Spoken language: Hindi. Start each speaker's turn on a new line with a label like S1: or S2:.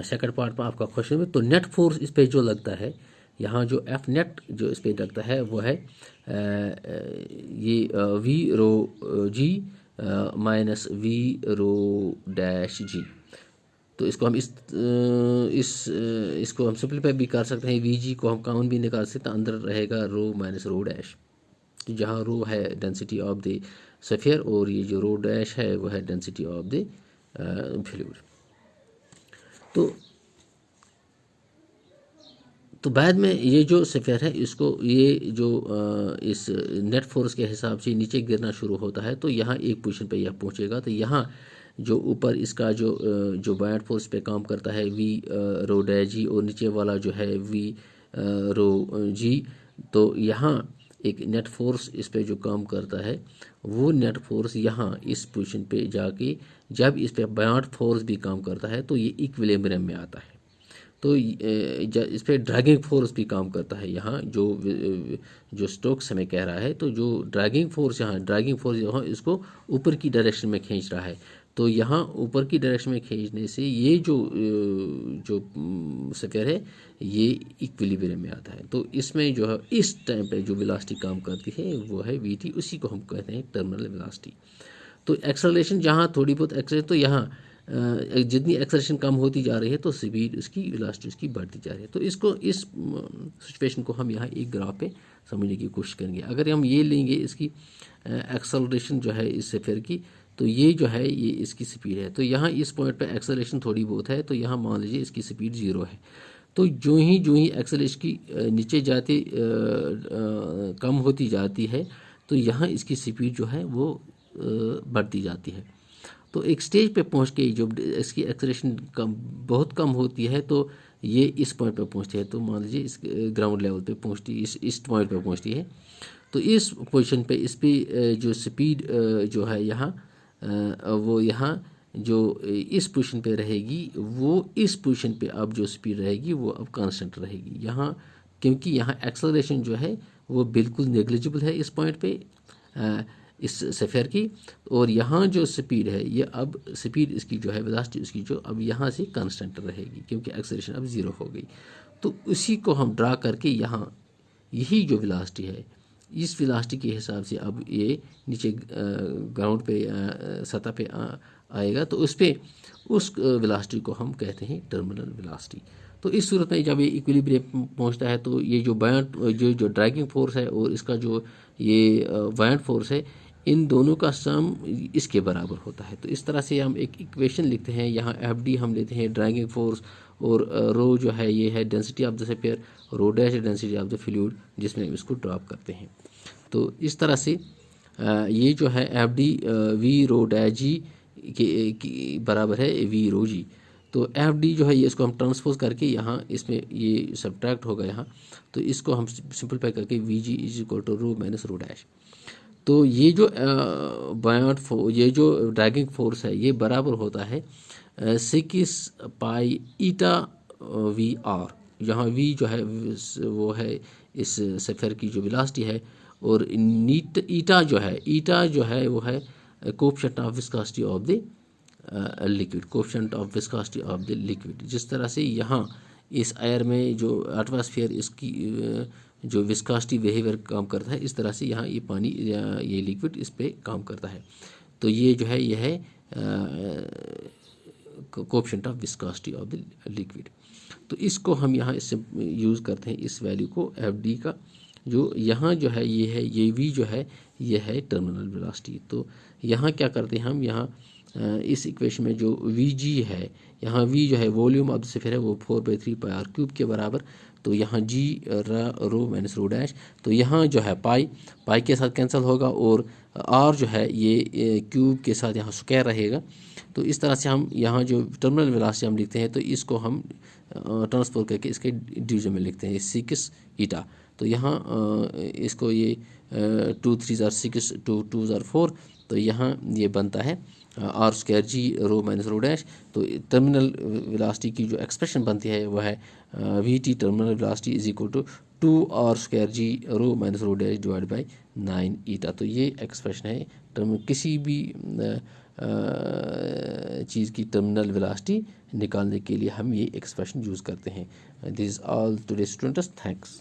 S1: सेकंड पार्ट में आपका क्वेश्चन में, तो नेट फोर्स इस पे जो लगता है यहाँ, जो एफ नेट जो इस पे लगता है वो है ये V rho G minus V rho dash G. तो इसको हम इसको हम सिंपलीफाई भी कर सकते हैं, वी जी को हम काउंट भी निकाल सकते हैं, अंदर रहेगा रो माइनस रो डैश, जहाँ रो है डेंसिटी ऑफ द स्फीयर और ये जो रो डैश है वो है डेंसिटी ऑफ द फ्लूइड। तो बाद में ये जो स्फीयर है इसको ये जो इस नेट फोर्स के हिसाब से नीचे गिरना शुरू होता है, तो यहाँ एक पोजीशन पे यह पहुँचेगा। तो यहाँ जो ऊपर इसका जो बायट फोर्स पे काम करता है वी रो डैश जी, और नीचे वाला जो है वी रो जी, तो यहाँ एक नेट फोर्स इस पे जो काम करता है वो नेट फोर्स यहाँ इस पोजीशन पे जाके जब इस पे बायट फोर्स भी काम करता है तो ये इक्विलिब्रियम में आता है। तो इस पर ड्रैगिंग फोर्स भी काम करता है यहाँ, जो स्टोक्स हमें कह रहा है। तो जो ड्रैगिंग फोर्स यहाँ इसको ऊपर की डायरेक्शन में खींच रहा है। तो यहाँ ऊपर की डायरेक्शन में खींचने से ये जो स्फीयर है ये इक्विलिब्रियम में आता है। तो इसमें जो है इस टाइम पे जो वेलोसिटी काम करती है वो है वी टी, उसी को हम कहते हैं टर्मिनल वेलोसिटी। तो एक्सेलरेशन जहाँ थोड़ी बहुत एक्सेलरेशन, तो यहाँ जितनी एक्सेलरेशन कम होती जा रही है तो स्पीड उसकी वेलोसिटी उसकी बढ़ती जा रही है। तो इसको इस सिचुएशन को हम यहाँ एक ग्राफ पे समझने की कोशिश करेंगे। अगर हम ये लेंगे इसकी एक्सेलरेशन जो है इस स्फीयर की, तो ये जो है ये इसकी स्पीड है। तो यहाँ इस पॉइंट पे एक्सेलरेशन थोड़ी बहुत है, तो यहाँ मान लीजिए इसकी स्पीड 0 है। तो जो ही एक्सेलरेशन की नीचे जाते कम होती जाती है तो यहाँ इसकी स्पीड जो है वो बढ़ती जाती है। तो एक स्टेज पे पहुँच के जो इसकी एक्सेलरेशन बहुत कम होती है तो ये इस पॉइंट पे पहुँचती है। तो मान लीजिए इस ग्राउंड लेवल पे पहुँचती है, इस पॉइंट पे पहुँचती है। तो इस पोजीशन पे इस पे जो स्पीड जो है यहाँ वो यहाँ जो इस पोजीशन पे रहेगी, वो इस पोजीशन पे अब जो स्पीड रहेगी वो अब कांस्टेंट रहेगी यहाँ, क्योंकि यहाँ एक्सेलरेशन जो है वो बिल्कुल नेग्लिजिबल है इस पॉइंट पे इस स्फीयर की। और यहाँ जो स्पीड है ये अब स्पीड इसकी जो है वेलोसिटी उसकी जो अब यहाँ से कांस्टेंट रहेगी, क्योंकि एक्सेलरेशन अब 0 हो गई। तो उसी को हम ड्रा करके यहाँ यही जो वेलोसिटी है इस वेलोसिटी के हिसाब से अब ये नीचे ग्राउंड पे सतह पे आएगा, तो उस वेलोसिटी को हम कहते हैं टर्मिनल वेलोसिटी। तो इस सूरत में जब ये इक्विलिब्रियम पहुंचता है तो ये जो बायट जो ड्रैगिंग फोर्स है और इसका जो ये बायट फोर्स है, इन दोनों का सम इसके बराबर होता है। तो इस तरह से हम एक इक्वेशन लिखते हैं। यहाँ एफ डी हम लेते हैं ड्रैगिंग फोर्स, और रो जो है ये है density of the sphere, rho dash density of the fluid, जिसमें हम इसको ड्रॉप करते हैं। तो इस तरह से ये जो है F D V rho dash G के बराबर है वी रो जी। तो एफ डी जो है ये इसको हम ट्रांसपोज करके यहाँ इसमें ये सब्ट्रैक्ट होगा यहाँ, तो इसको हम सिंपलीफाई करके V G is equal to rho minus rho dash. तो ये जो ये जो ड्रैगिंग फोर्स है ये बराबर होता है 6 पाई ईटा वी आर, जहाँ वी जो है वो है इस स्फीयर की जो वेलोसिटी है, और ईटा जो है वो है coefficient of viscosity of the liquid, coefficient of viscosity of the liquid. जिस तरह से यहाँ इस एयर में जो एटमॉस्फेयर इसकी जो विस्कोसिटी बिहेवियर काम करता है, इस तरह से यहाँ ये पानी ये लिक्विड इस पे काम करता है। तो ये जो है ये है coefficient of viscosity of the liquid. तो इसको हम यहाँ इससे यूज़ करते हैं इस वैल्यू को एफ डी का, जो यहाँ जो है ये वी जो है ये है टर्मिनल वेलोसिटी। तो यहाँ क्या करते हैं हम, यहाँ इस इक्वेशन में जो वी जी है, यहाँ वी जो है वॉल्यूम ऑफ द स्फीयर है वो 4/3 पाई आर क्यूब के बराबर। तो यहाँ जी रो माइनस रो डैश, तो यहाँ जो है पाई के साथ कैंसिल होगा, और आर जो है ये क्यूब के साथ यहाँ स्क्वायर रहेगा। तो इस तरह से हम यहाँ जो टर्मिनल वेलोसिटी हम लिखते हैं, तो इसको हम ट्रांसपोज करके इसके डिवीजन में लिखते हैं 6 ईटा। तो यहाँ इसको ये 2 3 6 2 2 4, तो यहाँ ये बनता है R square G rho minus rho dash. तो टर्मिनल वेलोसिटी की जो एक्सप्रेशन बनती है वह है V T terminal velocity is equal to 2 R square G rho minus rho dash divide by 9 eta. तो ये एक्सप्रेशन है किसी भी चीज़ की टर्मिनल वेलोसिटी निकालने के लिए हम ये एक्सप्रेशन यूज़ करते हैं। This is all today students, thanks.